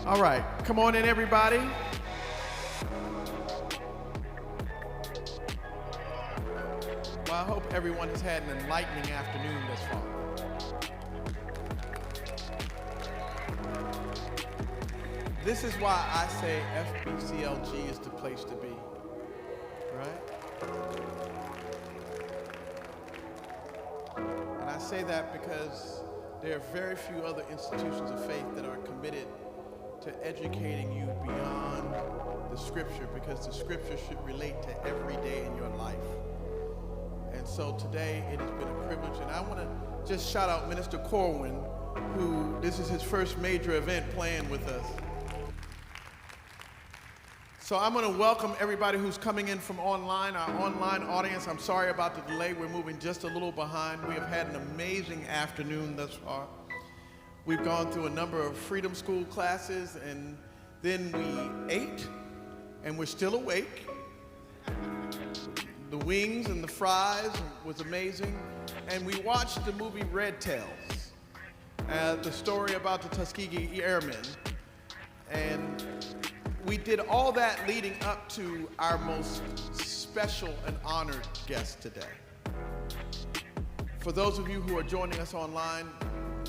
All right, come on in, everybody. Well, I hope everyone has had an enlightening afternoon thus far. This is why I say FBCLG is the place to be, right? And I say that because there are very few other institutions of faith that are committed to educating you beyond the scripture, because the scripture should relate to every day in your life. And so today it has been a privilege, and I want to just shout out Minister Corwin, who this is his first major event playing with us. So I'm going to welcome everybody who's coming in from online, our online audience. I'm sorry about the delay. We're moving just a little behind. We have had an amazing afternoon thus far. We've gone through a number of Freedom School classes, and then we ate, and we're still awake. The wings and the fries was amazing. And we watched the movie Red Tails, the story about the Tuskegee Airmen. And we did all that leading up to our most special and honored guest today. For those of you who are joining us online,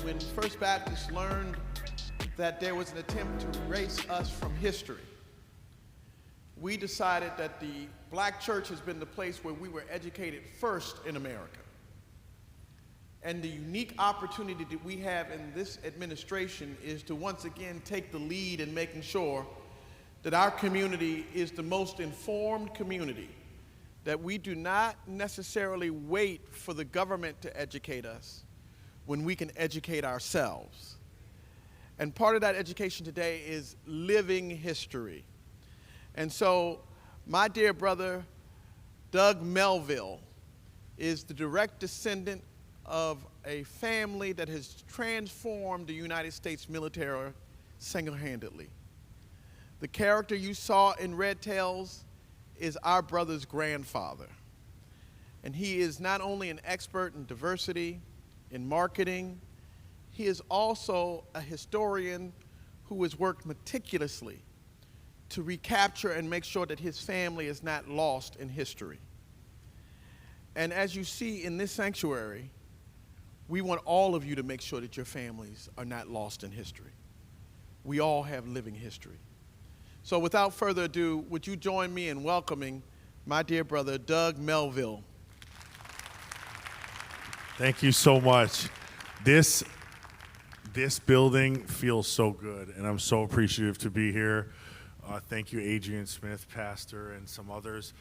when First Baptist learned that there was an attempt to erase us from history, we decided that the black church has been the place where we were educated first in America. And the unique opportunity that we have in this administration is to once again take the lead in making sure that our community is the most informed community, that we do not necessarily wait for the government to educate us when we can educate ourselves. And part of that education today is living history. And so my dear brother, Doug Melville, is the direct descendant of a family that has transformed the United States military single-handedly. The character you saw in Red Tails is our brother's grandfather. And he is not only an expert in diversity, in marketing, he is also a historian who has worked meticulously to recapture and make sure that his family is not lost in history. And as you see in this sanctuary, we want all of you to make sure that your families are not lost in history. We all have living history. So without further ado, would you join me in welcoming my dear brother, Doug Melville. Thank you so much. This building feels so good, and I'm so appreciative to be here. Thank you, Adrian Smith, pastor, and some others.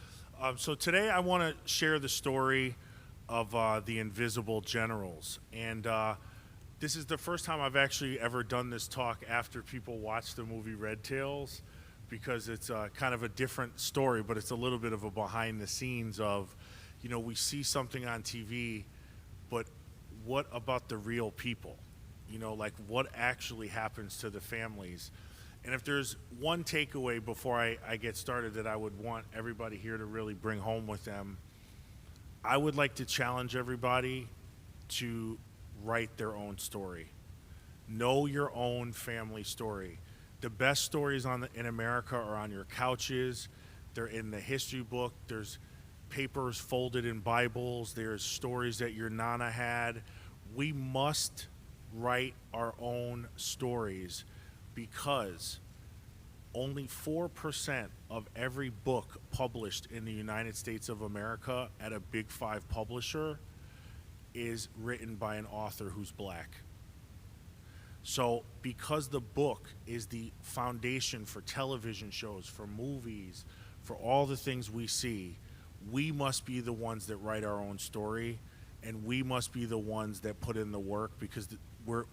So today I want to share the story of the Invisible Generals. And this is the first time I've actually ever done this talk after people watch the movie Red Tails, because it's kind of a different story, but it's a little bit of a behind the scenes of, you know, we see something on TV, but what about the real people? You know, like what actually happens to the families? And if there's one takeaway before I get started that I would want everybody here to really bring home with them, I would like to challenge everybody to write their own story. Know your own family story. The best stories in America are on your couches. They're in the history book. There's papers folded in Bibles. There's stories that your Nana had. We must write our own stories, because only 4% of every book published in the United States of America at a Big Five publisher is written by an author who's black. So because the book is the foundation for television shows, for movies, for all the things we see, we must be the ones that write our own story, and we must be the ones that put in the work, because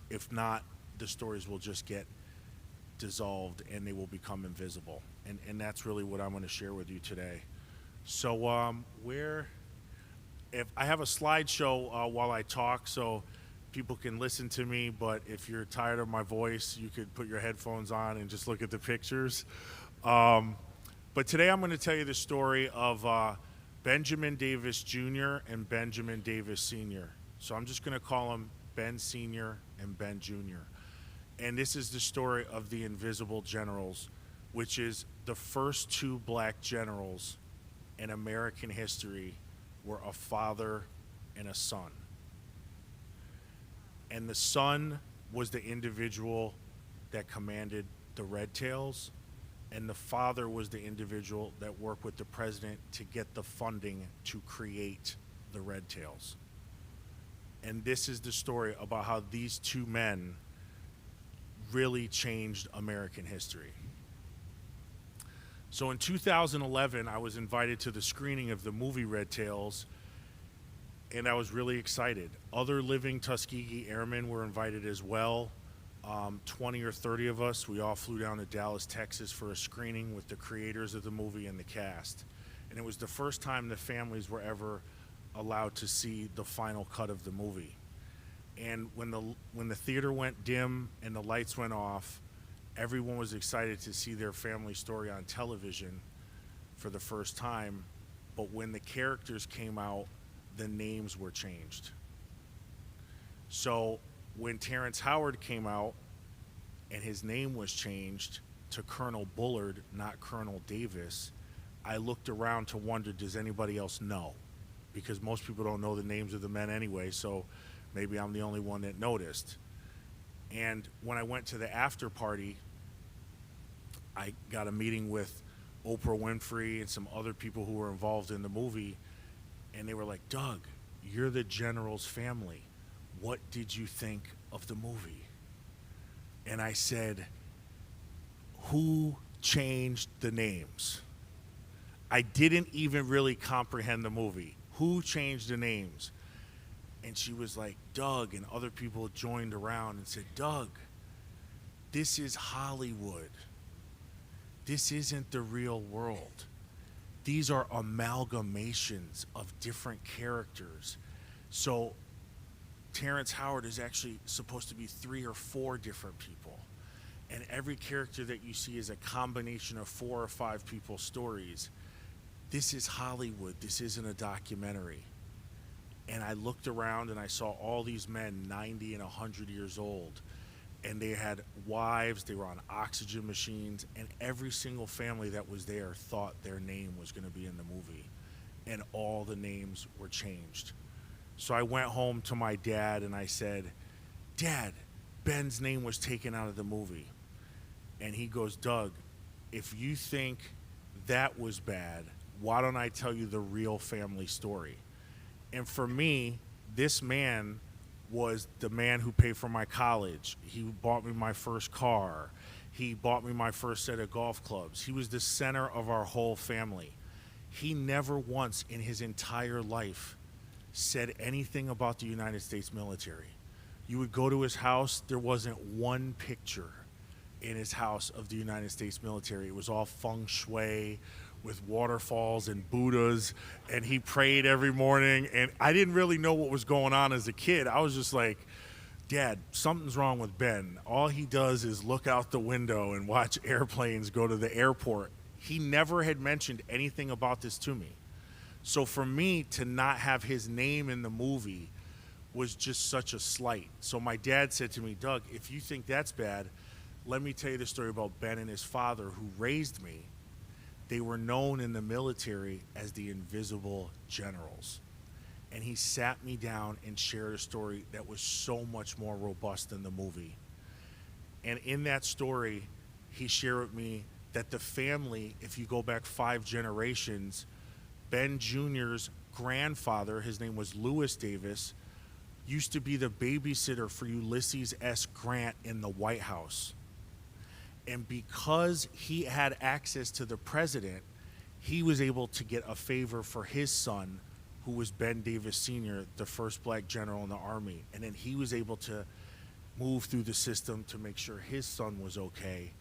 if not, the stories will just get dissolved and they will become invisible. And that's really what I'm going to share with you today. So if I have a slideshow while I talk, so people can listen to me, but if you're tired of my voice, you could put your headphones on and just look at the pictures. But today I'm going to tell you the story of Benjamin Davis Jr. and Benjamin Davis Sr. So I'm just going to call them Ben Sr. and Ben Jr. And this is the story of the Invisible Generals, which is the first two black generals in American history were a father and a son. And the son was the individual that commanded the Red Tails, and the father was the individual that worked with the president to get the funding to create the Red Tails. And this is the story about how these two men really changed American history. So in 2011, I was invited to the screening of the movie Red Tails, and I was really excited. Other living Tuskegee Airmen were invited as well. 20 or 30 of us, we all flew down to Dallas, Texas for a screening with the creators of the movie and the cast. And it was the first time the families were ever allowed to see the final cut of the movie. And when the theater went dim and the lights went off, everyone was excited to see their family story on television for the first time. But when the characters came out, the names were changed. So when Terrence Howard came out and his name was changed to Colonel Bullard, not Colonel Davis, I looked around to wonder, does anybody else know? Because most people don't know the names of the men anyway, so maybe I'm the only one that noticed. And when I went to the after party, I got a meeting with Oprah Winfrey and some other people who were involved in the movie, and they were like, Doug, you're the general's family. What did you think of the movie? And I said, who changed the names? I didn't even really comprehend the movie. Who changed the names? And she was like, Doug, and other people joined around and said, Doug, this is Hollywood. This isn't the real world. These are amalgamations of different characters. So Terrence Howard is actually supposed to be 3 or 4 different people. And every character that you see is a combination of 4 or 5 people's stories. This is Hollywood. This isn't a documentary. And I looked around and I saw all these men 90 and 100 years old. And they had wives, they were on oxygen machines, and every single family that was there thought their name was going to be in the movie. And all the names were changed. So I went home to my dad and I said, Dad, Ben's name was taken out of the movie. And he goes, Doug, if you think that was bad, why don't I tell you the real family story? And for me, this man was the man who paid for my college. He bought me my first car. He bought me my first set of golf clubs. He was the center of our whole family. He never once in his entire life said anything about the United States military. You would go to his house, there wasn't one picture in his house of the United States military. It was all feng shui with waterfalls and Buddhas, and he prayed every morning. And I didn't really know what was going on as a kid. I was just like, Dad, something's wrong with Ben. All he does is look out the window and watch airplanes go to the airport. He never had mentioned anything about this to me. So for me to not have his name in the movie was just such a slight. So my dad said to me, Doug, if you think that's bad, let me tell you the story about Ben and his father who raised me. They were known in the military as the Invisible Generals. And he sat me down and shared a story that was so much more robust than the movie. And in that story, he shared with me that the family, if you go back 5 generations, Ben Jr.'s grandfather, his name was Lewis Davis, used to be the babysitter for Ulysses S. Grant in the White House. And because he had access to the president, he was able to get a favor for his son, who was Ben Davis Sr., the first black general in the Army. And then he was able to move through the system to make sure his son was okay.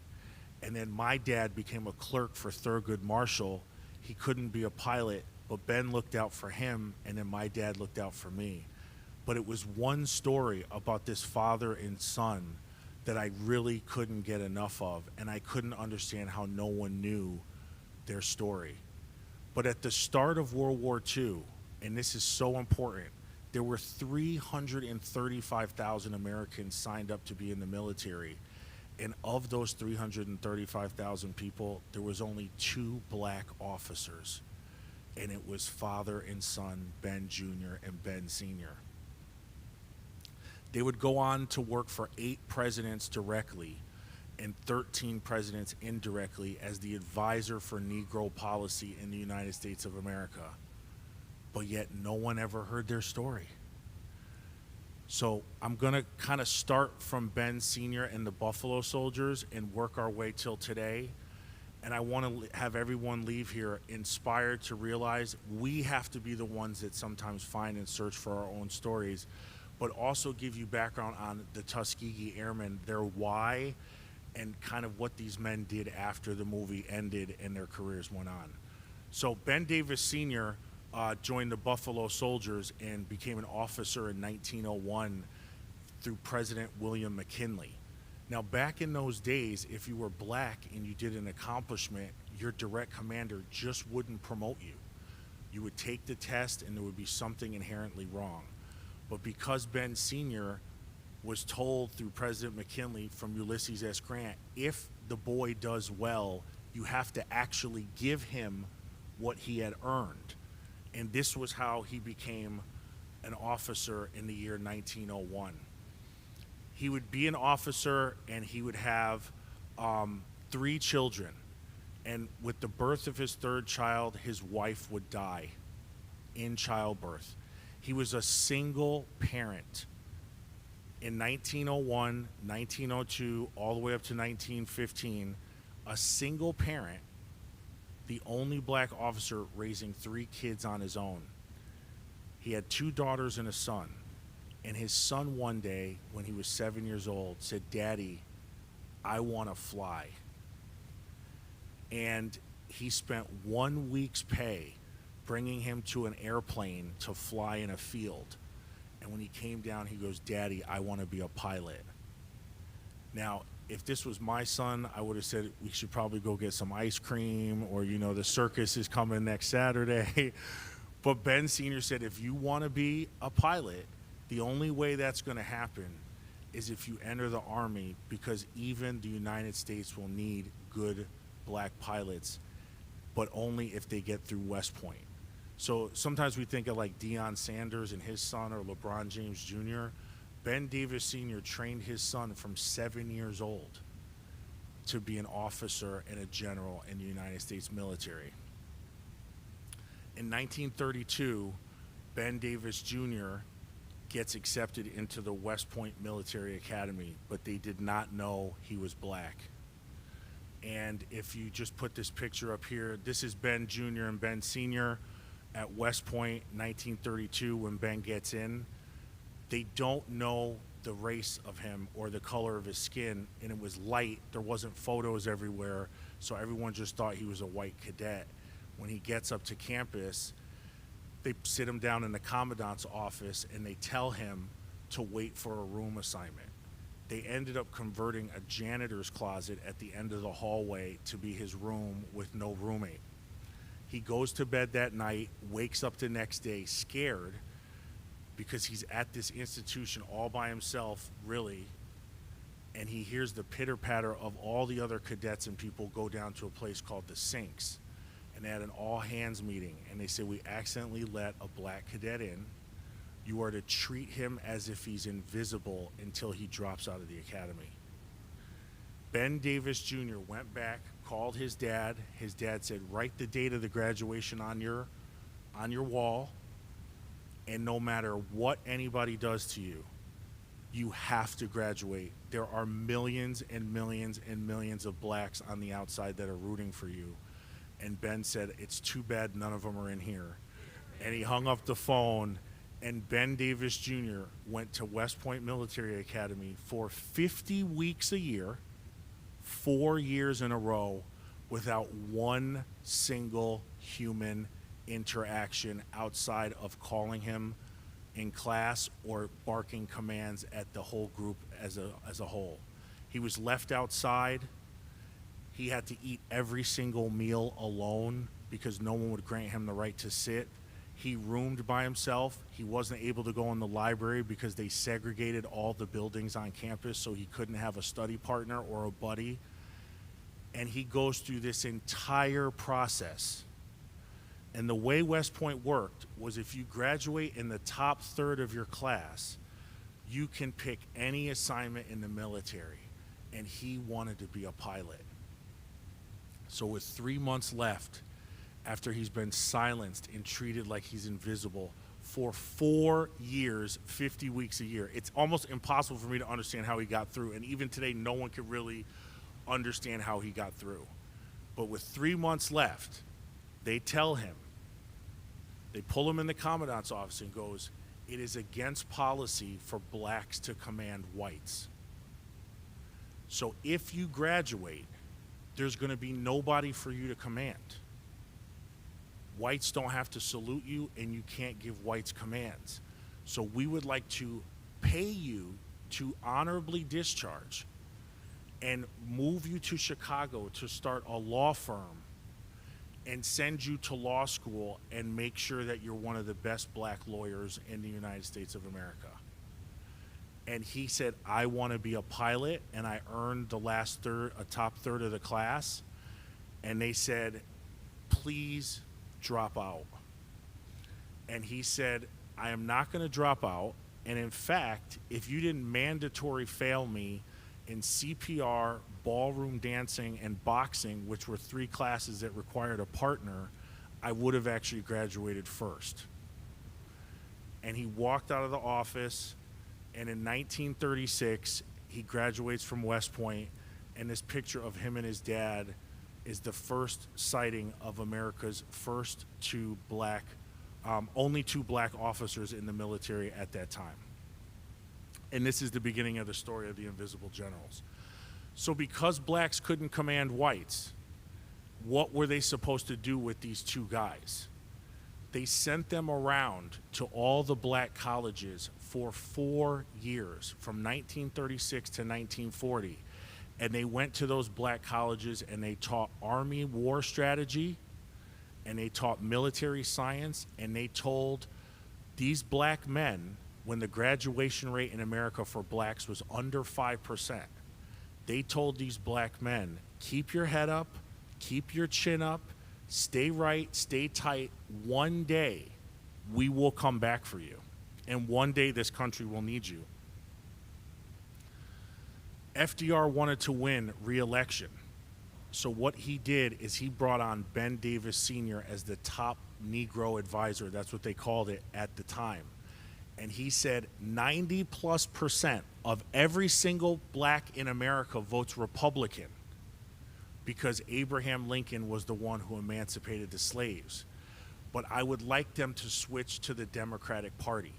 And then my dad became a clerk for Thurgood Marshall. He couldn't be a pilot, but Ben looked out for him, and then my dad looked out for me. But it was one story about this father and son that I really couldn't get enough of, and I couldn't understand how no one knew their story. But at the start of World War II, and this is so important, there were 335,000 Americans signed up to be in the military. And of those 335,000 people, there was only 2 black officers. And it was father and son, Ben Jr. and Ben Sr. They would go on to work for 8 presidents directly and 13 presidents indirectly as the advisor for Negro policy in the United States of America. But yet no one ever heard their story. So I'm going to kind of start from Ben Sr. and the Buffalo Soldiers and work our way till today. And I want to have everyone leave here inspired to realize we have to be the ones that sometimes find and search for our own stories, but also give you background on the Tuskegee Airmen, their why, and kind of what these men did after the movie ended and their careers went on. So Ben Davis Sr. Joined the Buffalo Soldiers and became an officer in 1901 through President William McKinley. Now, back in those days, if you were black and you did an accomplishment, your direct commander just wouldn't promote you. You would take the test and there would be something inherently wrong. But because Ben Sr. was told through President McKinley from Ulysses S. Grant, if the boy does well, you have to actually give him what he had earned. And this was how he became an officer in the year 1901. He would be an officer and he would have 3 children. And with the birth of his 3rd child, his wife would die in childbirth. He was a single parent. In 1901, 1902, all the way up to 1915, a single parent, the only black officer raising 3 kids on his own. He had 2 daughters and a son. And his son one day, when he was 7 years old, said, "Daddy, I want to fly." And he spent 1 week's pay bringing him to an airplane to fly in a field. And when he came down, he goes, "Daddy, I want to be a pilot." Now, if this was my son, I would have said we should probably go get some ice cream, or, the circus is coming next Saturday. But Ben Sr. said, if you want to be a pilot, the only way that's going to happen is if you enter the Army, because even the United States will need good black pilots, but only if they get through West Point. So sometimes we think of like Deion Sanders and his son, or LeBron James Jr. Ben Davis Sr. trained his son from 7 years old to be an officer and a general in the United States military. In 1932, Ben Davis Jr. gets accepted into the West Point Military Academy, but they did not know he was black. And if you just put this picture up here, this is Ben Jr. and Ben Sr. at West Point, 1932, when Ben gets in. They don't know the race of him or the color of his skin, and it was light. There wasn't photos everywhere, so everyone just thought he was a white cadet. When he gets up to campus, they sit him down in the commandant's office and they tell him to wait for a room assignment. They ended up converting a janitor's closet at the end of the hallway to be his room with no roommate. He goes to bed that night, wakes up the next day scared, because he's at this institution all by himself, really, and he hears the pitter-patter of all the other cadets and people go down to a place called the Sinks. And they had an all-hands meeting, and they said, "We accidentally let a black cadet in. You are to treat him as if he's invisible until he drops out of the academy." Ben Davis Jr. went back, called his dad. His dad said, "Write the date of the graduation on your wall. And no matter what anybody does to you, you have to graduate. There are millions and millions and millions of blacks on the outside that are rooting for you." And Ben said, "It's too bad none of them are in here." And he hung up the phone, and Ben Davis Jr. went to West Point Military Academy for 50 weeks a year, 4 years in a row, without one single human interaction outside of calling him in class or barking commands at the whole group as a whole. He was left outside. He had to eat every single meal alone because no one would grant him the right to sit. He roomed by himself. He wasn't able to go in the library because they segregated all the buildings on campus, so he couldn't have a study partner or a buddy. And he goes through this entire process. And the way West Point worked was if you graduate in the top third of your class, you can pick any assignment in the military. And he wanted to be a pilot. So with 3 months left, after he's been silenced and treated like he's invisible for 4 years, 50 weeks a year, it's almost impossible for me to understand how he got through. And even today, no one can really understand how he got through. But with 3 months left, they tell him, they pull him in the commandant's office and goes, "It is against policy for blacks to command whites. So if you graduate, there's going to be nobody for you to command. Whites don't have to salute you, and you can't give whites commands. So we would like to pay you to honorably discharge and move you to Chicago to start a law firm and send you to law school and make sure that you're one of the best black lawyers in the United States of America." And he said, "I want to be a pilot," and I earned the last third, a top third of the class. And they said, "Please drop out." And he said, "I am not going to drop out. And in fact, if you didn't mandatory fail me in CPR, ballroom dancing, and boxing, which were 3 classes that required a partner, I would have actually graduated first." And he walked out of the office, and in 1936, he graduates from West Point, and this picture of him and his dad is the first sighting of America's first only 2 black officers in the military at that time. And this is the beginning of the story of the Invisible Generals. So because blacks couldn't command whites, what were they supposed to do with these 2 guys? They sent them around to all the black colleges for 4 years, from 1936 to 1940. And they went to those black colleges and they taught Army war strategy, and they taught military science, and they told these black men, when the graduation rate in America for blacks was under 5%, they told these black men, "Keep your head up, keep your chin up, stay right, stay tight. One day we will come back for you, and one day this country will need you." FDR wanted to win re-election. So what he did is he brought on Ben Davis Sr. as the top Negro advisor. That's what they called it at the time. And he said 90+% of every single black in America votes Republican because Abraham Lincoln was the one who emancipated the slaves. But I would like them to switch to the Democratic Party.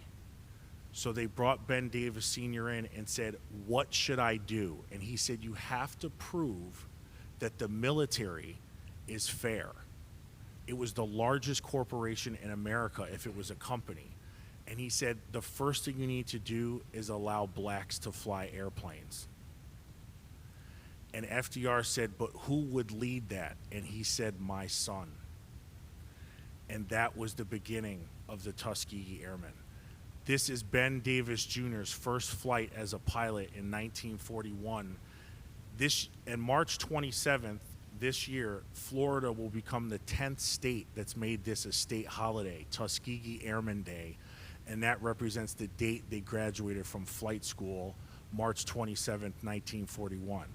So they brought Ben Davis Sr. in and said, "What should I do?" And he said, "You have to prove that the military is fair." It was the largest corporation in America if it was a company. And he said, "The first thing you need to do is allow blacks to fly airplanes." And FDR said, "But who would lead that?" And he said, "My son." And that was the beginning of the Tuskegee Airmen. This is Ben Davis Jr.'s first flight as a pilot in 1941. And March 27th this year, Florida will become the 10th state that's made this a state holiday, Tuskegee Airmen Day. And that represents the date they graduated from flight school, March 27th, 1941.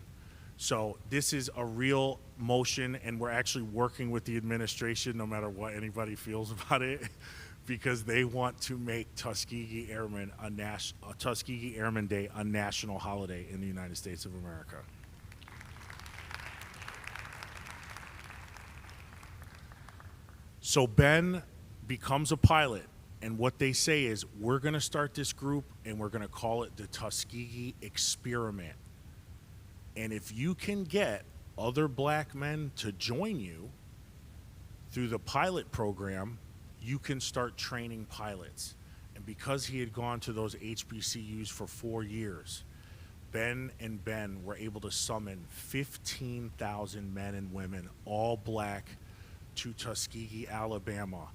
So this is a real motion, and we're actually working with the administration, no matter what anybody feels about it, because they want to make Tuskegee Airmen Tuskegee Airmen Day a national holiday in the United States of America. So Ben becomes a pilot, and what they say is, "We're going to start this group, and we're going to call it the Tuskegee Experiment. And if you can get other black men to join you through the pilot program, you can start training pilots." And because he had gone to those HBCUs for 4 years, Ben and Ben were able to summon 15,000 men and women, all black, to Tuskegee, Alabama,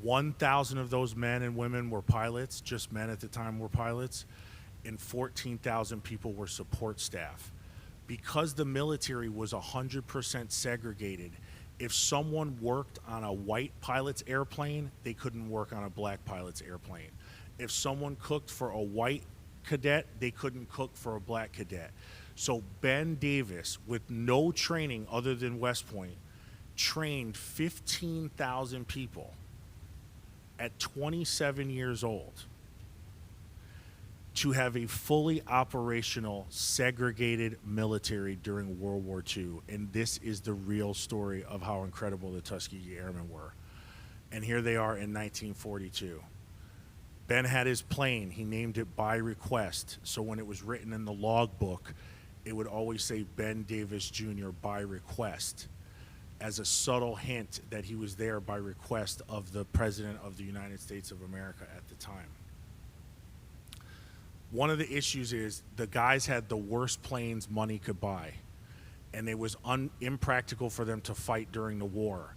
1,000 of those men and women were pilots, just men at the time were pilots, and 14,000 people were support staff. Because the military was 100% segregated, if someone worked on a white pilot's airplane, they couldn't work on a black pilot's airplane. If someone cooked for a white cadet, they couldn't cook for a black cadet. So Ben Davis, with no training other than West Point, trained 15,000 people at 27 years old to have a fully operational, segregated military during World War II. And this is the real story of how incredible the Tuskegee Airmen were. And here they are in 1942. Ben had his plane. He named it by request. So when it was written in the logbook, it would always say Ben Davis Jr. by request, as a subtle hint that he was there by request of the President of the United States of America at the time. One of the issues is the guys had the worst planes money could buy, and it was impractical for them to fight during the war.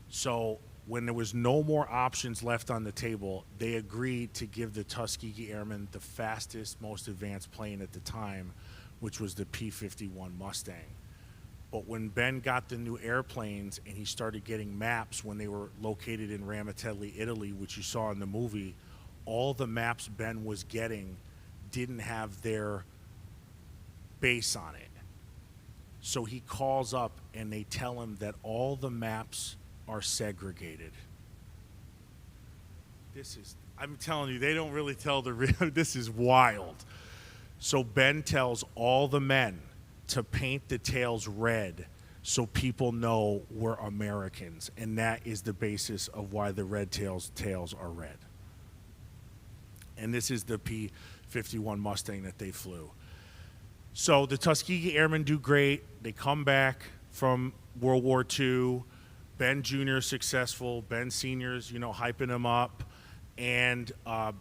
So when there was no more options left on the table, they agreed to give the Tuskegee Airmen the fastest, most advanced plane at the time, which was the P-51 Mustang. But when Ben got the new airplanes and he started getting maps when they were located in Ramitelli, Italy, which you saw in the movie, all the maps Ben was getting didn't have their base on it. So he calls up and they tell him that all the maps are segregated. I'm telling you, they don't really tell the real, this is wild. So Ben tells all the men to paint the tails red so people know we're Americans. And that is the basis of why the red tails are red. And this is the P-51 Mustang that they flew. So the Tuskegee Airmen do great. They come back from World War II. Ben Jr. is successful. Ben Sr. is, hyping him up. And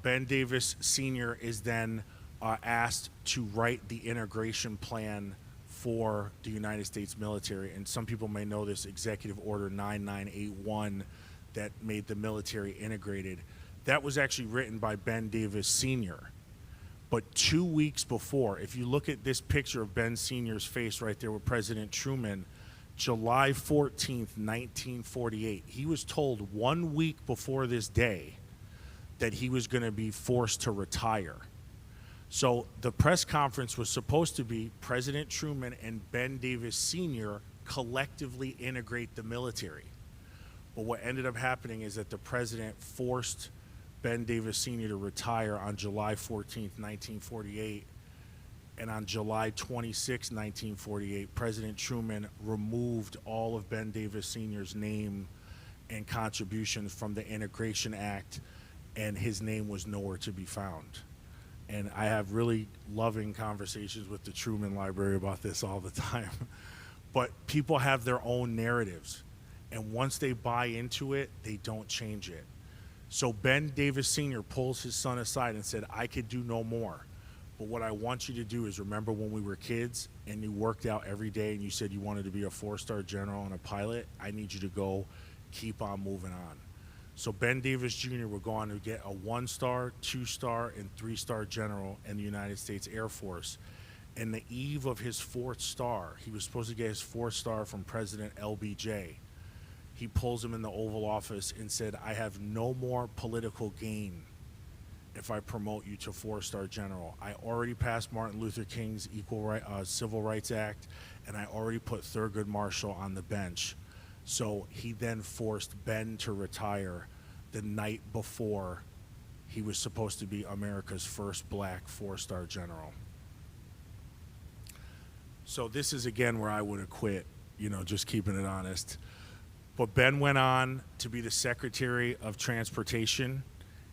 Ben Davis Sr. is then asked to write the integration plan for the United States military. And some people may know this Executive Order 9981 that made the military integrated. That was actually written by Ben Davis Sr. But 2 weeks before, if you look at this picture of Ben Sr.'s face right there with President Truman, July 14th, 1948, he was told 1 week before this day that he was going to be forced to retire. So the press conference was supposed to be President Truman and Ben Davis Sr. collectively integrate the military. But what ended up happening is that the president forced Ben Davis Sr. to retire on July 14th, 1948. And on July 26, 1948, President Truman removed all of Ben Davis Sr.'s name and contributions from the Integration Act, and his name was nowhere to be found. And I have really loving conversations with the Truman Library about this all the time. But people have their own narratives, and once they buy into it, they don't change it. So Ben Davis Sr. pulls his son aside and said, I could do no more. But what I want you to do is remember when we were kids and you worked out every day and you said you wanted to be a 4-star general and a pilot, I need you to go keep on moving on. So Ben Davis Jr. would go on to get a 1-star, 2-star, and 3-star general in the United States Air Force. And the eve of his 4th star, he was supposed to get his 4th star from President LBJ. He pulls him in the Oval Office and said, I have no more political gain if I promote you to 4-star general. I already passed Martin Luther King's Civil Rights Act, and I already put Thurgood Marshall on the bench. So he then forced Ben to retire the night before he was supposed to be America's first black 4-star general. So this is, again, where I would have quit, just keeping it honest. But Ben went on to be the Secretary of Transportation.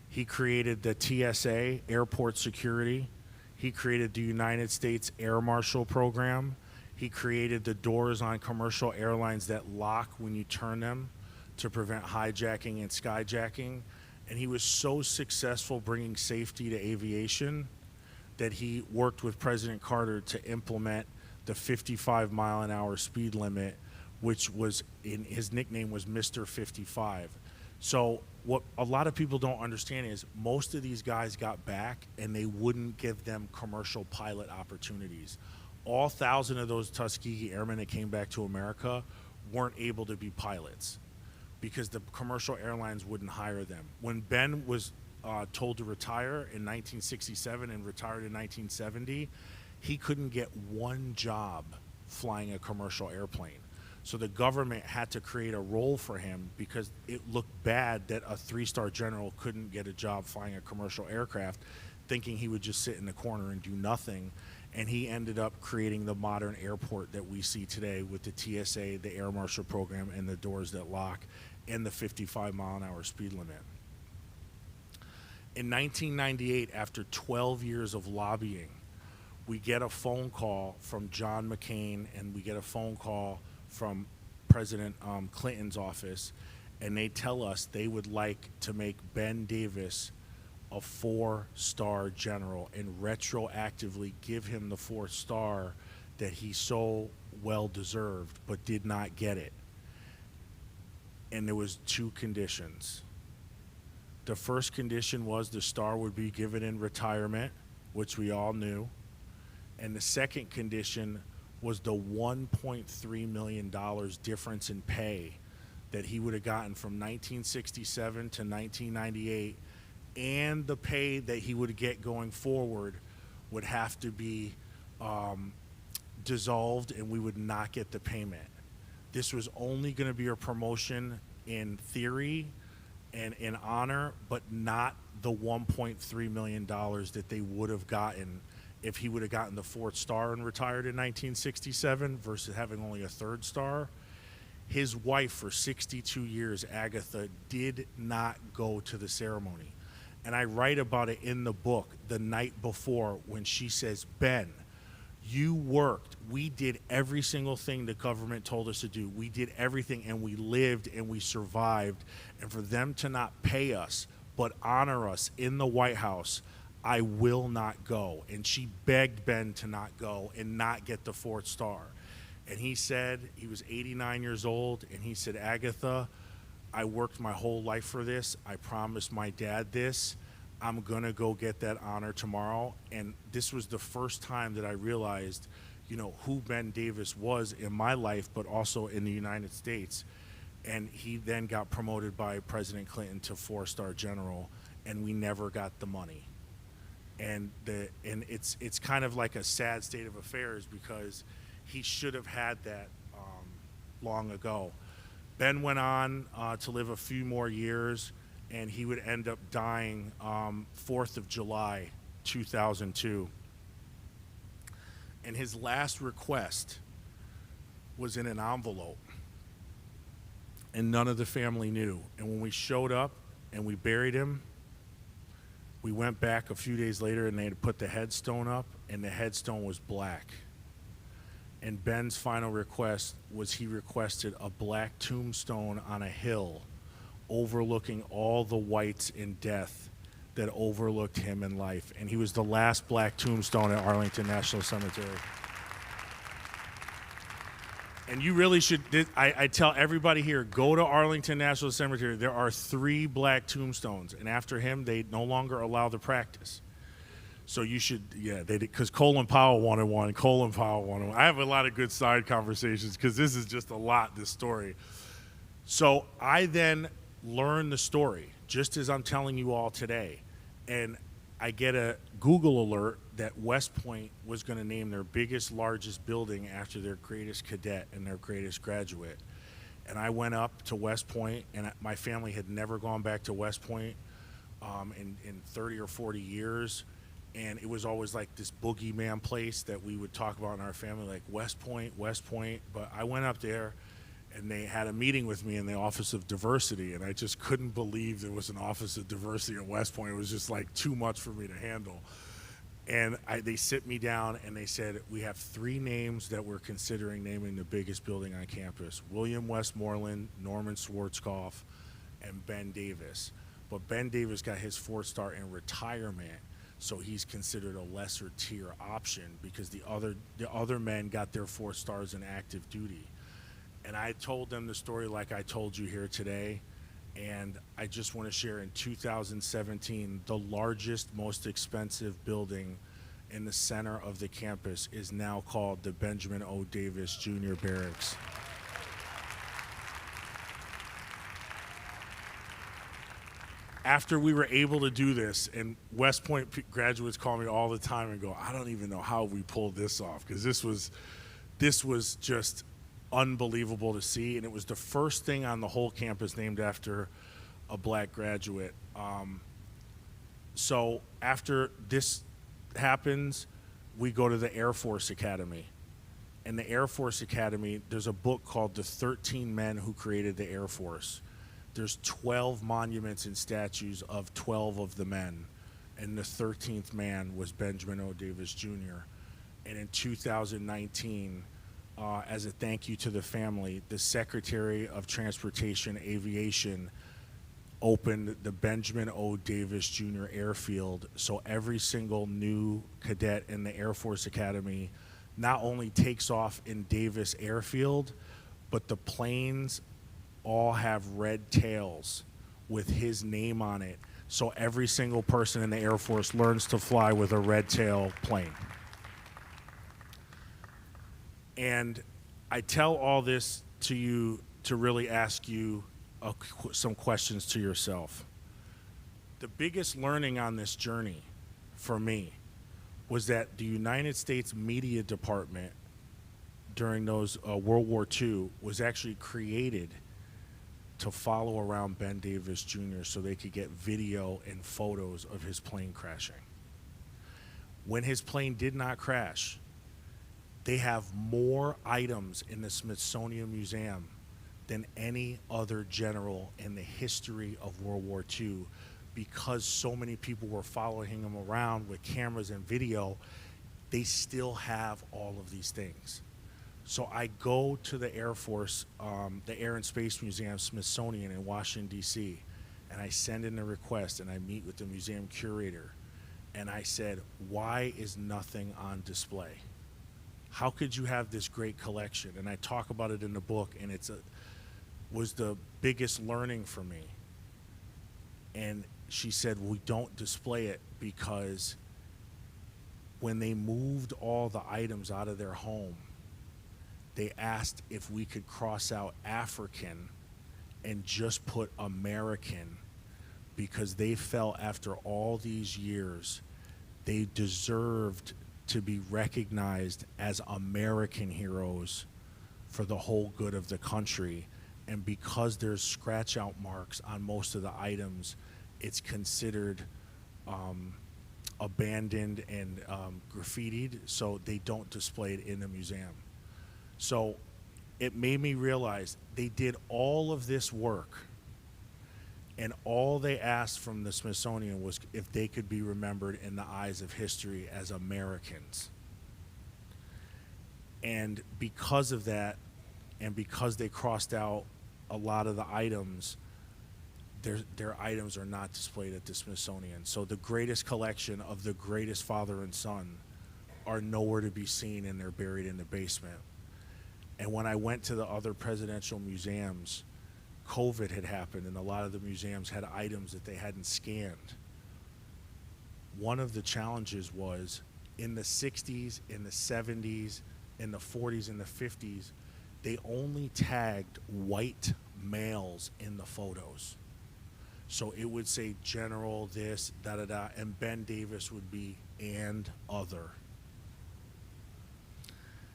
He created the TSA, Airport Security. He created the United States Air Marshal Program. He created the doors on commercial airlines that lock when you turn them to prevent hijacking and skyjacking. And he was so successful bringing safety to aviation that he worked with President Carter to implement the 55-mile-an-hour speed limit, which was his nickname was Mr. 55. So what a lot of people don't understand is most of these guys got back and they wouldn't give them commercial pilot opportunities. All 1,000 of those Tuskegee Airmen that came back to America weren't able to be pilots because the commercial airlines wouldn't hire them. When Ben was told to retire in 1967 and retired in 1970, he couldn't get one job flying a commercial airplane. So the government had to create a role for him because it looked bad that a 3-star general couldn't get a job flying a commercial aircraft, thinking he would just sit in the corner and do nothing. And he ended up creating the modern airport that we see today with the TSA, the Air Marshal program, and the doors that lock, and the 55-mile-an-hour speed limit. In 1998, after 12 years of lobbying, we get a phone call from John McCain, and we get a phone call from President Clinton's office, and they tell us they would like to make Ben Davis a 4-star general and retroactively give him the 4th star that he so well deserved but did not get it. And there was 2 conditions. The first condition was the star would be given in retirement, which we all knew. And the second condition was the $1.3 million difference in pay that he would have gotten from 1967 to 1998, and the pay that he would get going forward would have to be dissolved, and we would not get the payment. This was only going to be a promotion in theory and in honor, but not the $1.3 million that they would have gotten if he would have gotten the 4th star and retired in 1967 versus having only a 3rd star. His wife for 62 years, Agatha, did not go to the ceremony. And I write about it in the book the night before when she says, Ben, you worked. We did every single thing the government told us to do. We did everything, and we lived, and we survived. And for them to not pay us but honor us in the White House, I will not go. And she begged Ben to not go and not get the 4th star. And he said, he was 89 years old, and he said, Agatha, I worked my whole life for this. I promised my dad this. I'm going to go get that honor tomorrow. And this was the first time that I realized, you know, who Ben Davis was in my life, but also in the United States. And he then got promoted by President Clinton to 4-star general, and we never got the money. And it's kind of like a sad state of affairs because he should have had that long ago. Ben went on to live a few more years, and he would end up dying 4th of July, 2002. And his last request was in an envelope, and none of the family knew. And when we showed up and we buried him, we went back a few days later, and they had put the headstone up, and the headstone was black. And Ben's final request was he requested a black tombstone on a hill overlooking all the whites in death that overlooked him in life. And he was the last black tombstone at Arlington National Cemetery. And you really should, I tell everybody here, go to Arlington National Cemetery. There are 3 black tombstones, and after him, they no longer allow the practice. So you should, because Colin Powell wanted one. I have a lot of good side conversations because this is just a lot, this story. So I then learned the story, just as I'm telling you all today. And I get a Google alert that West Point was going to name their biggest, largest building after their greatest cadet and their greatest graduate. And I went up to West Point, and my family had never gone back to West Point in 30 or 40 years. And it was always like this boogeyman place that we would talk about in our family, like West Point. But I went up there, and they had a meeting with me in the Office of Diversity, and I just couldn't believe there was an Office of Diversity at West Point. It was just like too much for me to handle. And they sit me down, and they said, we have 3 names that we're considering naming the biggest building on campus: William Westmoreland, Norman Schwarzkopf, and Ben Davis. But Ben Davis got his 4th star in retirement, so he's considered a lesser tier option because the other men got their 4 stars in active duty. And I told them the story like I told you here today, And I just want to share, in 2017, the largest, most expensive building in the center of the campus is now called the Benjamin O. Davis Jr. Barracks. After we were able to do this, and West Point graduates call me all the time and go, I don't even know how we pulled this off, because this was just unbelievable to see, and it was the first thing on the whole campus named after a black graduate. So after this happens, we go to the Air Force Academy. And the Air Force Academy, there's a book called The 13 Men Who Created the Air Force. There's 12 monuments and statues of 12 of the men, and the 13th man was Benjamin O. Davis Jr. And in 2019, as a thank you to the family, the Secretary of Transportation Aviation opened the Benjamin O. Davis Jr. Airfield, so every single new cadet in the Air Force Academy not only takes off in Davis Airfield, but the planes all have red tails with his name on it, so every single person in the Air Force learns to fly with a red tail plane. And I tell all this to you to really ask you some questions to yourself. The biggest learning on this journey for me was that the United States Media Department during those World War II was actually created to follow around Ben Davis Jr. so they could get video and photos of his plane crashing. When his plane did not crash, they have more items in the Smithsonian Museum than any other general in the history of World War II, because so many people were following him around with cameras and video. They still have all of these things. So I go to the Air Force, the Air and Space Museum, Smithsonian in Washington, D.C., and I send in a request, and I meet with the museum curator, and I said, why is nothing on display? How could you have this great collection? And I talk about it in the book, and was the biggest learning for me. And she said, we don't display it because when they moved all the items out of their home, they asked if we could cross out African and just put American, because they felt after all these years they deserved to be recognized as American heroes for the whole good of the country. And because there's scratch out marks on most of the items, it's considered abandoned and graffitied, so they don't display it in the museum. So it made me realize they did all of this work, and all they asked from the Smithsonian was if they could be remembered in the eyes of history as Americans. And because of that, and because they crossed out a lot of the items, their items are not displayed at the Smithsonian. So the greatest collection of the greatest father and son are nowhere to be seen, and they're buried in the basement. And when I went to the other presidential museums, COVID had happened, and a lot of the museums had items that they hadn't scanned. One of the challenges was in the 60s, in the 70s, in the 40s, and the 50s, they only tagged white males in the photos. So it would say general this, da-da-da, and Ben Davis would be and other.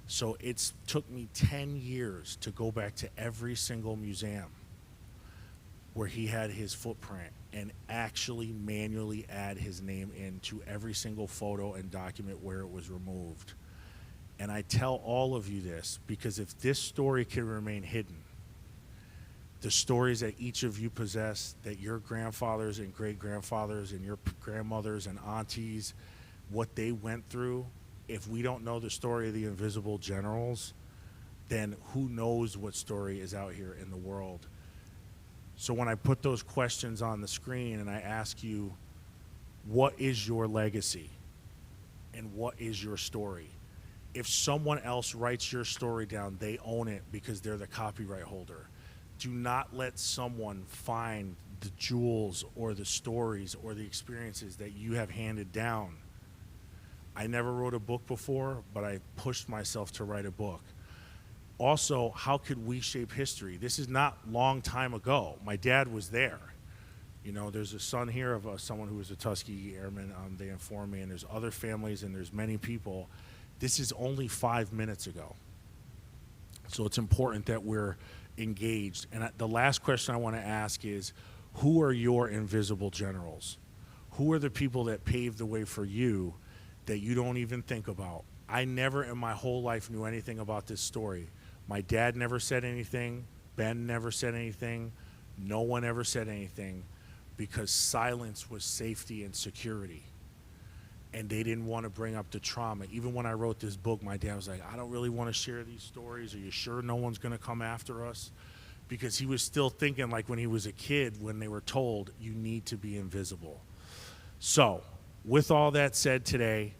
So it's took me 10 years to go back to every single museum where he had his footprint and actually manually add his name into every single photo and document where it was removed. And I tell all of you this because if this story can remain hidden, the stories that each of you possess, that your grandfathers and great-grandfathers and your grandmothers and aunties, what they went through, if we don't know the story of the invisible generals, then who knows what story is out here in the world. So when I put those questions on the screen and I ask you, what is your legacy and what is your story? If someone else writes your story down, they own it because they're the copyright holder. do not let someone find the jewels or the stories or the experiences that you have handed down. I never wrote a book before, but I pushed myself to write a book. Also, how could we shape history? This is not long time ago. My dad was there. You know, there's a son here of someone who was a Tuskegee Airman. They informed me, and there's other families, and there's many people. This is only 5 minutes ago. So it's important that we're engaged. And the last question I want to ask is, who are your invisible generals? Who are the people that paved the way for you that you don't even think about? I never in my whole life knew anything about this story. My dad never said anything. Ben never said anything. No one ever said anything, because silence was safety and security. And they didn't want to bring up the trauma. Even when I wrote this book, my dad was like, I don't really want to share these stories. Are you sure no one's going to come after us? Because he was still thinking like when he was a kid, when they were told, you need to be invisible. So with all that said today,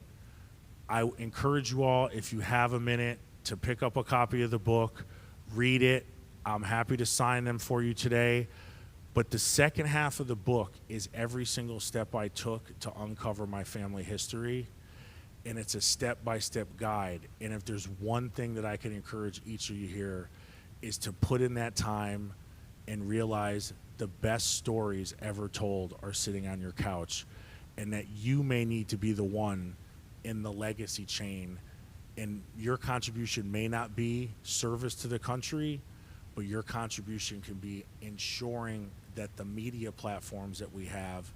I encourage you all, if you have a minute, to pick up a copy of the book, read it. I'm happy to sign them for you today. But the second half of the book is every single step I took to uncover my family history. And it's a step-by-step guide. And if there's one thing that I can encourage each of you here, is to put in that time and realize the best stories ever told are sitting on your couch, and that you may need to be the one in the legacy chain. And your contribution may not be service to the country, but your contribution can be ensuring that the media platforms that we have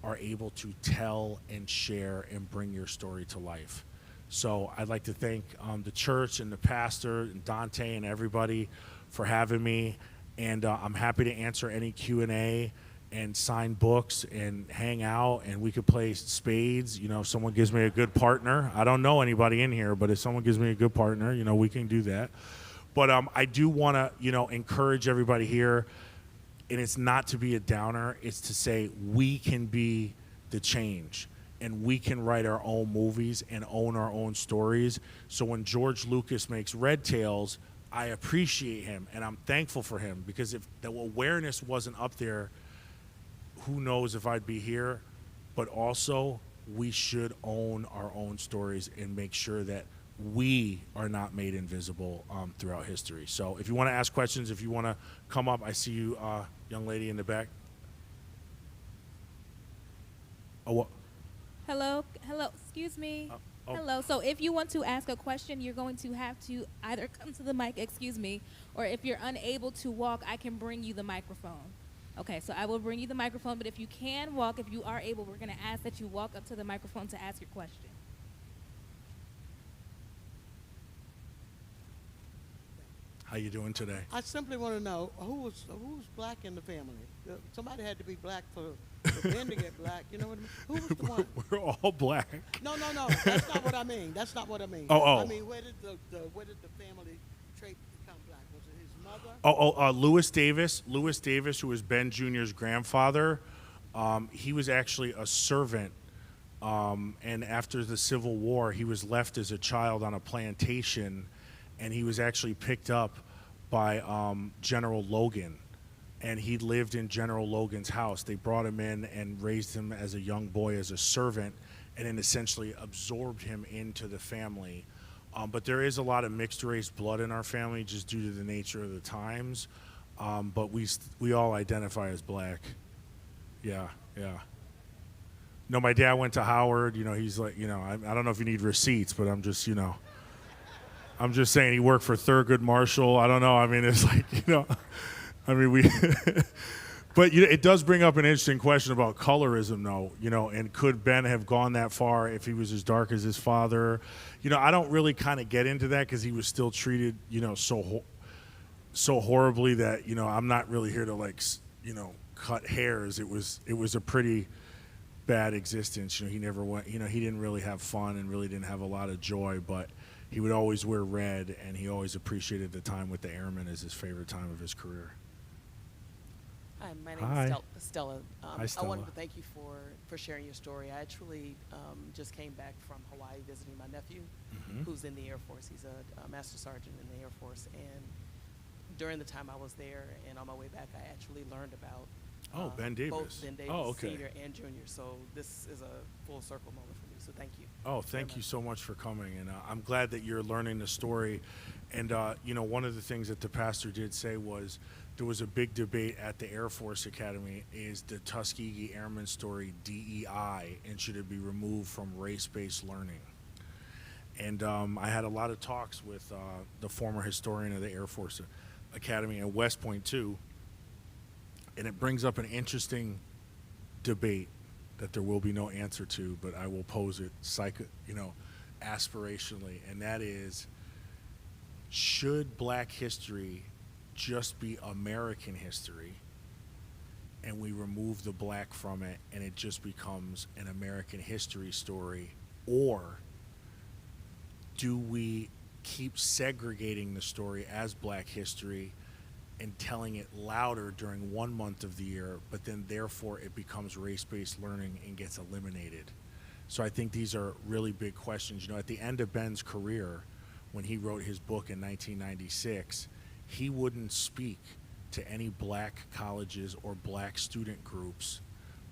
are able to tell and share and bring your story to life. So I'd like to thank the church and the pastor and Dante and everybody for having me. And I'm happy to answer any Q&A and sign books and hang out, and we could play spades. You know, if someone gives me a good partner. I don't know anybody in here, but if someone gives me a good partner, you know, we can do that. But I do want to, you know, encourage everybody here, and it's not to be a downer. It's to say we can be the change, and we can write our own movies and own our own stories. So when George Lucas makes Red Tails, I appreciate him, and I'm thankful for him, because if the awareness wasn't up there, who knows if I'd be here. But also, we should own our own stories and make sure that we are not made invisible throughout history. So if you want to ask questions, if you want to come up, I see you, young lady in the back. Oh, Hello, excuse me. oh. Hello. So if you want to ask a question, you're going to have to either come to the mic, or if you're unable to walk, I can bring you the microphone. Okay, so I will bring you the microphone, but if you can walk, if you are able, we're going to ask that you walk up to the microphone to ask your question. How you doing today? I simply want to know who's black in the family. Somebody had to be black for Ben to get black. You know what I mean? Who was the one? We're all black. No. That's not what I mean. That's not what I mean. Oh. I mean, where did the family trait become black? Was it his mother? Lewis Davis. Lewis Davis, who was Ben Jr.'s grandfather. He was actually a servant. And after the Civil War, he was left as a child on a plantation, and he was actually picked up by General Logan, and he lived in General Logan's house. They brought him in and raised him as a young boy as a servant, and then essentially absorbed him into the family. But there is a lot of mixed race blood in our family just due to the nature of the times. But we all identify as black. Yeah. No, my dad went to Howard. You know, he's like, you know, I don't know if you need receipts, but I'm just, you know. I'm just saying he worked for Thurgood Marshall. I don't know. I mean, it's like, you know, I mean, but you know, it does bring up an interesting question about colorism, though, you know, and could Ben have gone that far if he was as dark as his father? You know, I don't really kind of get into that because he was still treated, you know, so horribly that, you know, I'm not really here to, like, you know, cut hairs. It was a pretty bad existence. You know, he never went, you know, he didn't really have fun and really didn't have a lot of joy, but he would always wear red, and he always appreciated the time with the airmen as his favorite time of his career. Hi, my name is Stella. Hi, Stella. I wanted to thank you for sharing your story. I actually just came back from Hawaii visiting my nephew, who's in the Air Force. He's a master sergeant in the Air Force. And during the time I was there and on my way back, I actually learned about Ben Davis. both Ben Davis, Okay. senior and junior. So this is a full circle moment for me. So thank you. Oh, thank you so much for coming, and I'm glad that you're learning the story. And one of the things that the pastor did say was there was a big debate at the Air Force Academy: is the Tuskegee Airmen story DEI, and should it be removed from race-based learning? And I had a lot of talks with the former historian of the Air Force Academy at West Point too, and it brings up an interesting debate that there will be no answer to, but I will pose it aspirationally, and that is, should Black history just be American history and we remove the Black from it and it just becomes an American history story, or do we keep segregating the story as Black history and telling it louder during 1 month of the year, but then therefore it becomes race-based learning and gets eliminated? So I think these are really big questions. At the end of Ben's career, when he wrote his book in 1996, he wouldn't speak to any Black colleges or Black student groups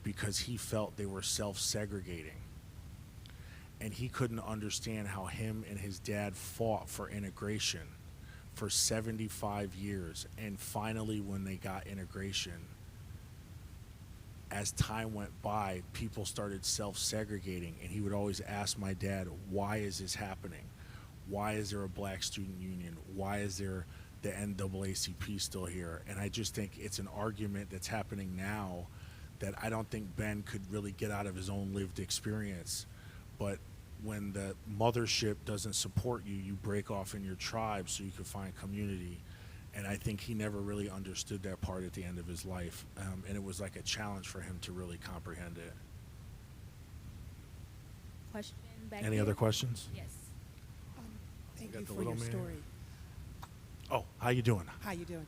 because he felt they were self-segregating. And he couldn't understand how him and his dad fought for integration for 75 years, and finally when they got integration, as time went by, people started self-segregating, and he would always ask my dad, why is this happening? Why is there a Black student union? Why is there the NAACP still here? And I just think it's an argument that's happening now that I don't think Ben could really get out of his own lived experience. But when the mothership doesn't support you, you break off in your tribe so you can find community. And I think he never really understood that part at the end of his life. And it was like a challenge for him to really comprehend it. Question back Any here? other questions? Yes. Thank got you the for your little man. story. Oh, how you doing? How you doing?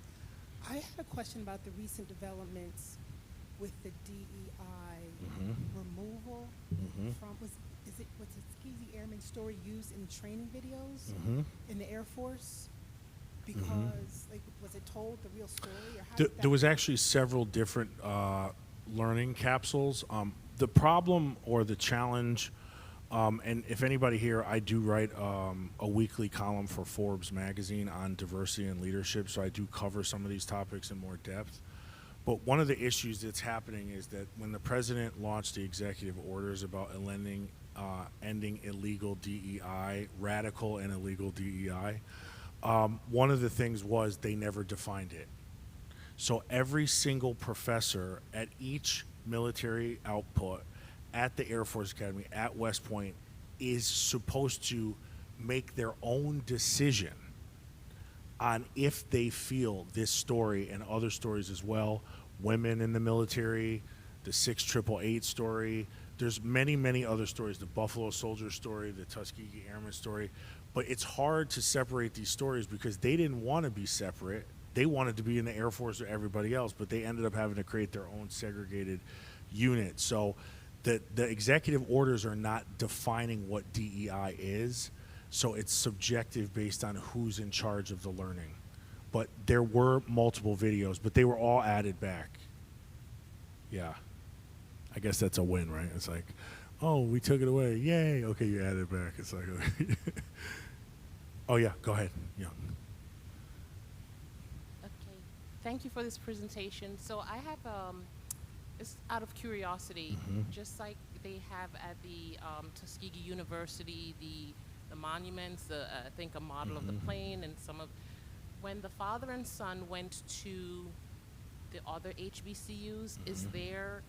I had a question about the recent developments with the DEI removal from was the Tuskegee Airmen story used in training videos in the Air Force? Because was it told the real story, or how did that There was actually several different learning capsules. The problem or the challenge, and if anybody here, I do write a weekly column for Forbes magazine on diversity and leadership, so I do cover some of these topics in more depth. But one of the issues that's happening is that when the president launched the executive orders about ending illegal DEI, radical and illegal DEI, one of the things was they never defined it. So every single professor at each military output, at the Air Force Academy, at West Point, is supposed to make their own decision on if they feel this story and other stories as well, women in the military, the 6888 story, there's many, many other stories, the Buffalo Soldier story, the Tuskegee Airmen story, but it's hard to separate these stories because they didn't want to be separate. They wanted to be in the Air Force with everybody else, but they ended up having to create their own segregated unit. So the executive orders are not defining what DEI is, so it's subjective based on who's in charge of the learning. But there were multiple videos, but they were all added back. Yeah. I guess that's a win, right? It's like, oh, we took it away. Yay. Okay, you added it back. It's like, okay. Oh, yeah, go ahead. Yeah. Okay, thank you for this presentation. So I have, it's out of curiosity, just like they have at the Tuskegee University, the monuments, I think a model of the plane and some of, when the father and son went to the other HBCUs, is there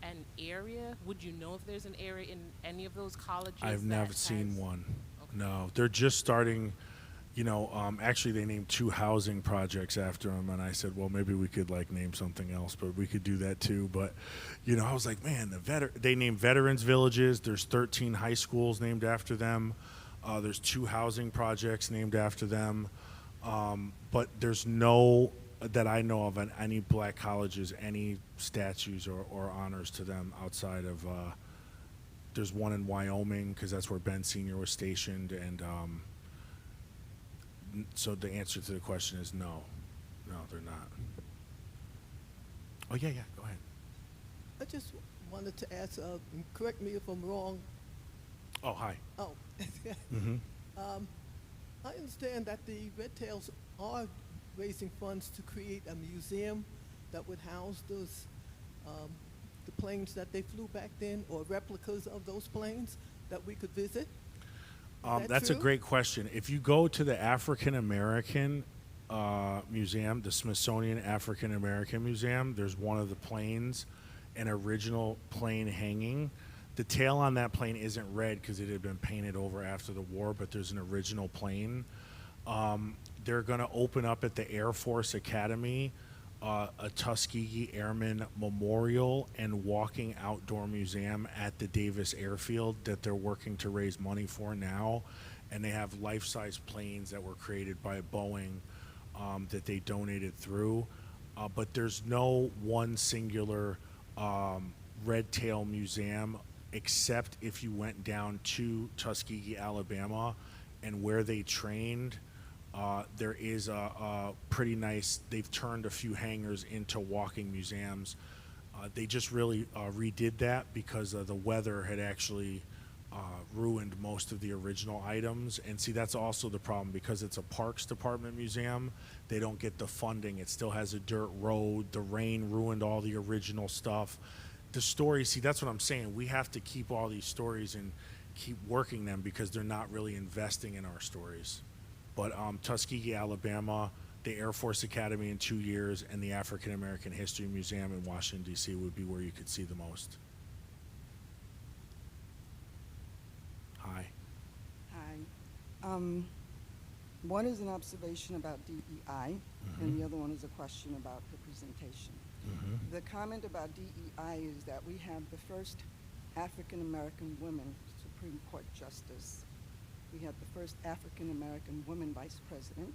an area? Would you know if there's an area in any of those colleges? I've never seen one. Okay. No, they're just starting, actually they named 2 housing projects after them, and I said, well, maybe we could name something else, but we could do that too. But, I was like, man, they named veterans villages. There's 13 high schools named after them. There's 2 housing projects named after them. But there's no, that I know of, any black colleges, any statues or honors to them outside of, there's one in Wyoming because that's where Ben Sr. was stationed. And so the answer to the question is no. No, they're not. Oh, yeah, go ahead. I just wanted to ask, correct me if I'm wrong. Oh, hi. Oh, Mm-hmm. I understand that the Red Tails are raising funds to create a museum that would house those, the planes that they flew back then, or replicas of those planes that we could visit. Is that That's a true? great question. If you go to the African American Museum, the Smithsonian African American Museum, there's one of the planes, an original plane hanging. The tail on that plane isn't red because it had been painted over after the war, but there's an original plane. They're going to open up at the Air Force Academy a Tuskegee Airmen Memorial and Walking Outdoor Museum at the Davis Airfield that they're working to raise money for now. And they have life-size planes that were created by Boeing that they donated through. But there's no one singular red tail museum, except if you went down to Tuskegee, Alabama, and where they trained. There is a pretty nice, they've turned a few hangars into walking museums. They just really redid that because the weather had actually ruined most of the original items. And see, that's also the problem because it's a Parks Department museum. They don't get the funding. It still has a dirt road. The rain ruined all the original stuff. The stories, see, that's what I'm saying. We have to keep all these stories and keep working them because they're not really investing in our stories. But Tuskegee, Alabama, the Air Force Academy in 2 years, and the African American History Museum in Washington, D.C. would be where you could see the most. Hi. Hi. One is an observation about DEI, and the other one is a question about representation. The comment about DEI is that we have the first African American woman Supreme Court Justice. We have the first African American woman Vice President.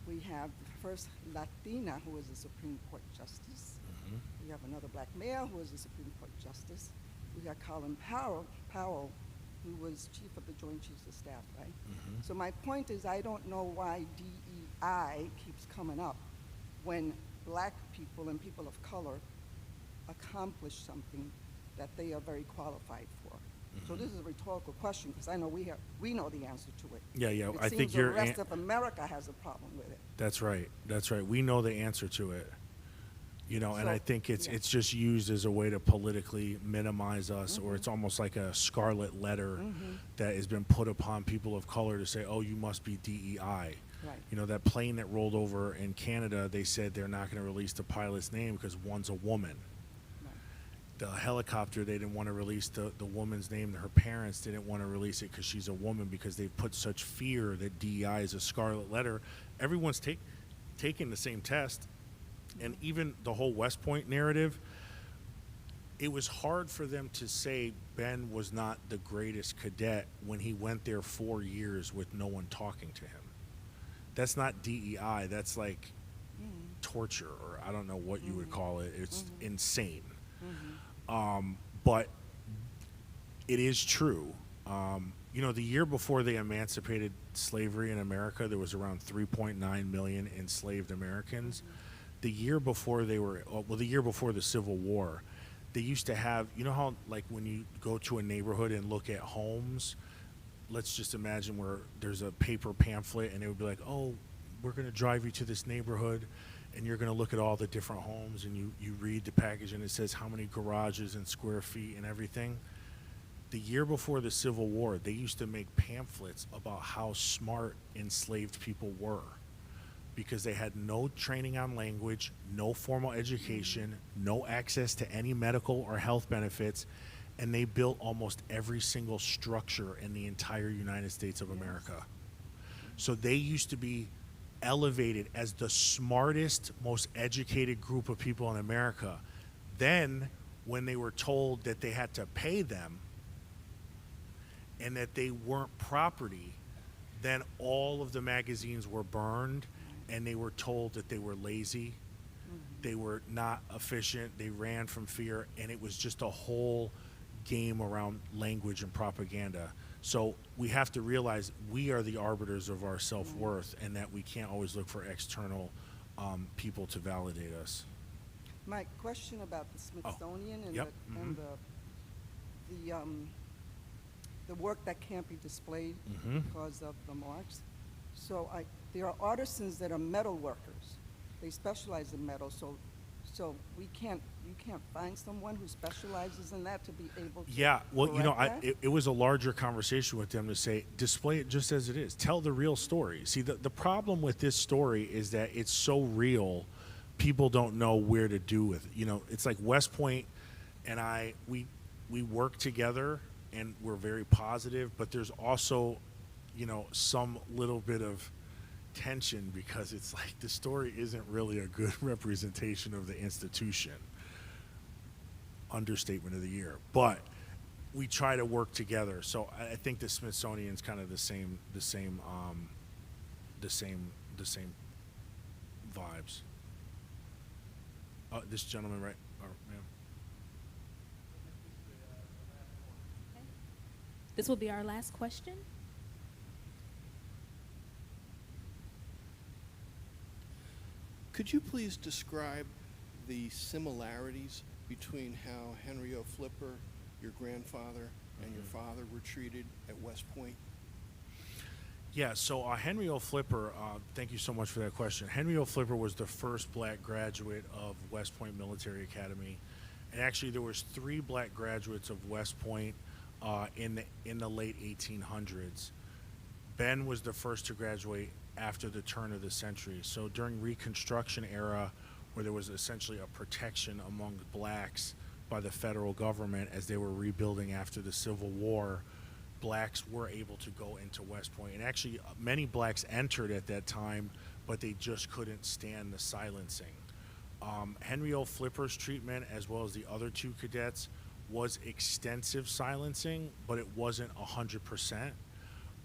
We have the first Latina who is a Supreme Court Justice. We have another black male who is a Supreme Court Justice. We got Colin Powell, who was Chief of the Joint Chiefs of Staff, right? So my point is, I don't know why DEI keeps coming up when black people and people of color accomplish something that they are very qualified for. So this is a rhetorical question because I know we know the answer to it. Yeah. It I seems think the rest of America has a problem with it. That's right. That's right. We know the answer to it. You know, and So, I think it's yeah. it's just used as a way to politically minimize us, or it's almost like a scarlet letter that has been put upon people of color to say, oh, you must be DEI. Right. You know, that plane that rolled over in Canada, they said they're not going to release the pilot's name because one's a woman. The helicopter, they didn't want to release the woman's name. Her parents didn't want to release it because she's a woman because they put such fear that DEI is a scarlet letter. Everyone's taking the same test. And even the whole West Point narrative, it was hard for them to say Ben was not the greatest cadet when he went there 4 years with no one talking to him. That's not DEI. That's like torture, or I don't know what you would call it. It's insane. But it is true. You know, the year before they emancipated slavery in America, there was around 3.9 million enslaved Americans. The year before the year before the Civil War, they used to have, you know how, like, when you go to a neighborhood and look at homes, let's just imagine where there's a paper pamphlet and it would be like, oh, we're going to drive you to this neighborhood and you're going to look at all the different homes, and you read the package and it says how many garages and square feet and everything. The year before the Civil War, they used to make pamphlets about how smart enslaved people were because they had no training on language, no formal education, no access to any medical or health benefits, and they built almost every single structure in the entire United States of America. So they used to be elevated as the smartest, most educated group of people in America. Then, when they were told that they had to pay them and that they weren't property, then all of the magazines were burned and they were told that they were lazy, they were not efficient, they ran from fear, and it was just a whole game around language and propaganda. So we have to realize we are the arbiters of our self-worth and that we can't always look for external people to validate us. My question about the Smithsonian and, Yep, and the work that can't be displayed because of the marks. So there are artisans that are metal workers. They specialize in metal. So you can't find someone who specializes in that to be able to. Yeah, well, you know, correct that? it was a larger conversation with them to say, display it just as it is. Tell the real story. See, the problem with this story is that it's so real, people don't know where to do with it. You know, it's like West Point and we work together and we're very positive, but there's also, you know, some little bit of tension because it's like the story isn't really a good representation of the institution. Understatement of the year, but we try to work together. So I think the Smithsonian's kind of the same vibes. This gentleman, right? Ma'am. This will be our last question. Could you please describe the similarities between how Henry O. Flipper, your grandfather, and your father were treated at West Point? Yeah, so Henry O. Flipper, thank you so much for that question. Henry O. Flipper was the first black graduate of West Point Military Academy. And actually there was 3 black graduates of West Point in the late 1800s. Ben was the first to graduate after the turn of the century. So during Reconstruction era, where there was essentially a protection among blacks by the federal government as they were rebuilding after the Civil War, blacks were able to go into West Point. And actually, many blacks entered at that time, but they just couldn't stand the silencing. Henry O. Flipper's treatment, as well as the other 2 cadets, was extensive silencing, but it wasn't 100%.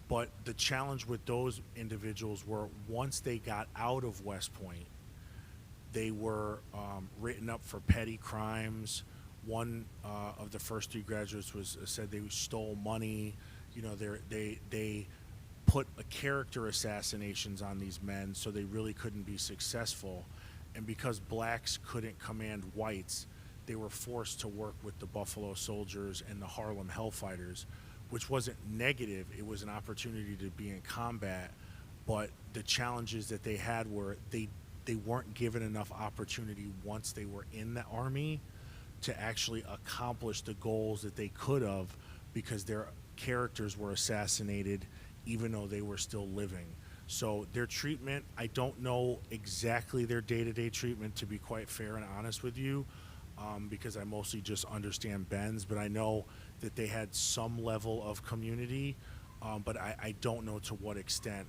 But the challenge with those individuals were once they got out of West Point, they were written up for petty crimes. One of the first 3 graduates said they stole money. You know, they put character assassinations on these men, so they really couldn't be successful. And because blacks couldn't command whites, they were forced to work with the Buffalo Soldiers and the Harlem Hellfighters, which wasn't negative. It was an opportunity to be in combat. But the challenges that they had were they weren't given enough opportunity once they were in the Army to actually accomplish the goals that they could have, because their characters were assassinated even though they were still living. So their treatment, I don't know exactly their day-to-day treatment, to be quite fair and honest with you, because I mostly just understand Ben's, but I know that they had some level of community, but I don't know to what extent.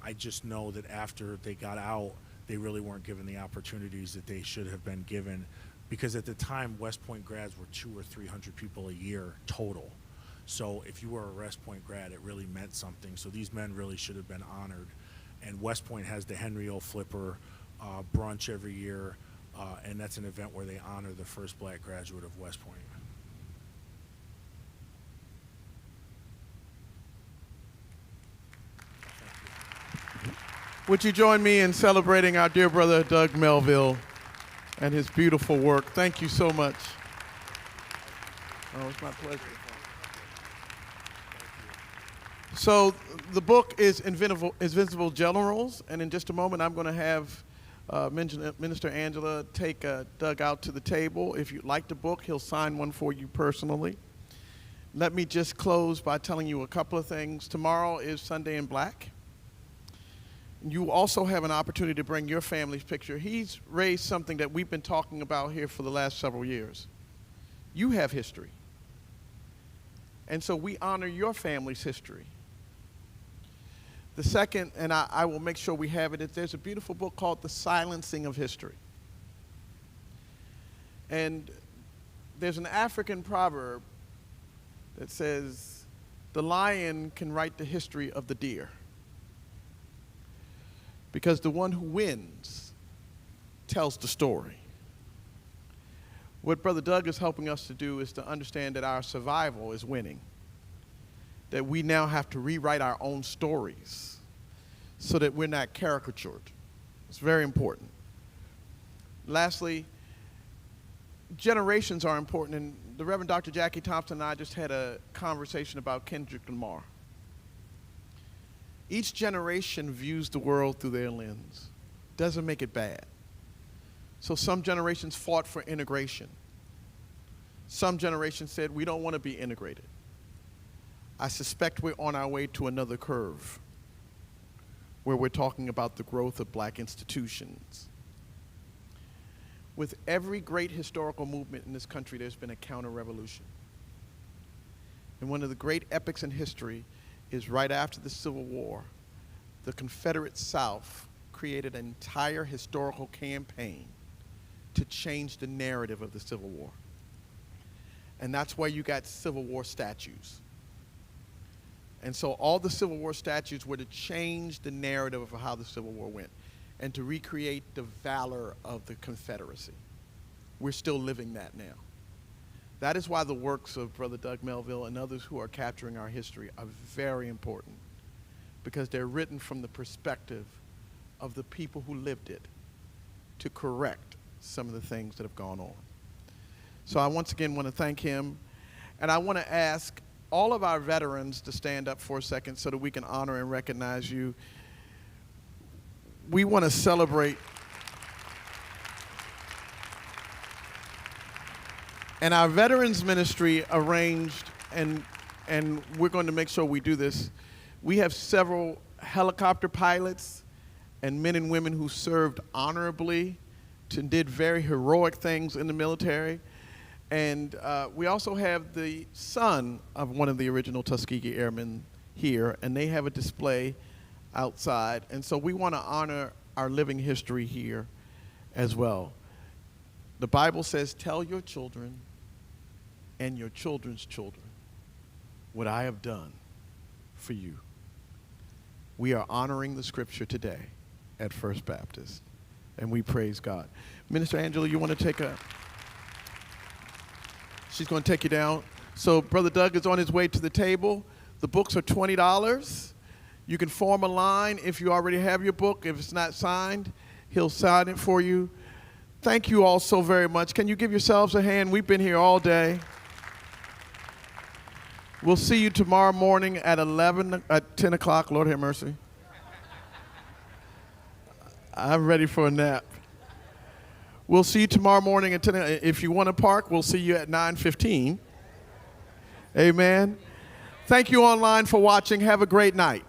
I just know that after they got out, they really weren't given the opportunities that they should have been given, because at the time, West Point grads were 200 or 300 people a year total. So if you were a West Point grad, it really meant something. So these men really should have been honored. And West Point has the Henry O. Flipper brunch every year, and that's an event where they honor the first black graduate of West Point. Would you join me in celebrating our dear brother Doug Melville and his beautiful work? Thank you so much. Oh, it's my pleasure. So the book is Invincible Generals, and in just a moment I'm going to have Minister Angela take Doug out to the table. If you'd like the book, he'll sign one for you personally. Let me just close by telling you a couple of things. Tomorrow is Sunday in Black. You also have an opportunity to bring your family's picture. He's raised something that we've been talking about here for the last several years. You have history. And so we honor your family's history. The second, and I will make sure we have it, is there's a beautiful book called The Silencing of History. And there's an African proverb that says, the lion can write the history of the deer, because the one who wins tells the story. What Brother Doug is helping us to do is to understand that our survival is winning, that we now have to rewrite our own stories so that we're not caricatured, It's very important. Lastly, generations are important, and the Reverend Dr. Jackie Thompson and I just had a conversation about Kendrick Lamar. Each generation views the world through their lens. Doesn't make it bad. So some generations fought for integration. Some generations said, we don't want to be integrated. I suspect we're on our way to another curve where we're talking about the growth of black institutions. With every great historical movement in this country, there's been a counter-revolution. And one of the great epics in history is right after the Civil War, the Confederate South created an entire historical campaign to change the narrative of the Civil War. And that's why you got Civil War statues. And so all the Civil War statues were to change the narrative of how the Civil War went and to recreate the valor of the Confederacy. We're still living that now. That is why the works of Brother Doug Melville and others who are capturing our history are very important, because they're written from the perspective of the people who lived it to correct some of the things that have gone on. So I once again want to thank him, and I want to ask all of our veterans to stand up for a second so that we can honor and recognize you. We want to celebrate. And our veterans ministry arranged, and we're going to make sure we do this. We have several helicopter pilots and men and women who served honorably and did very heroic things in the military. And we also have the son of one of the original Tuskegee Airmen here, and they have a display outside. And so we want to honor our living history here as well. The Bible says, tell your children and your children's children what I have done for you. We are honoring the scripture today at First Baptist, and we praise God. Minister Angela, you want to take a... She's going to take you down. So Brother Doug is on his way to the table. The books are $20. You can form a line if you already have your book. If it's not signed, he'll sign it for you. Thank you all so very much. Can you give yourselves a hand? We've been here all day. We'll see you tomorrow morning at 10 o'clock. Lord have mercy. I'm ready for a nap. We'll see you tomorrow morning at 10. If you want to park, we'll see you at 9:15. Amen. Thank you online for watching. Have a great night.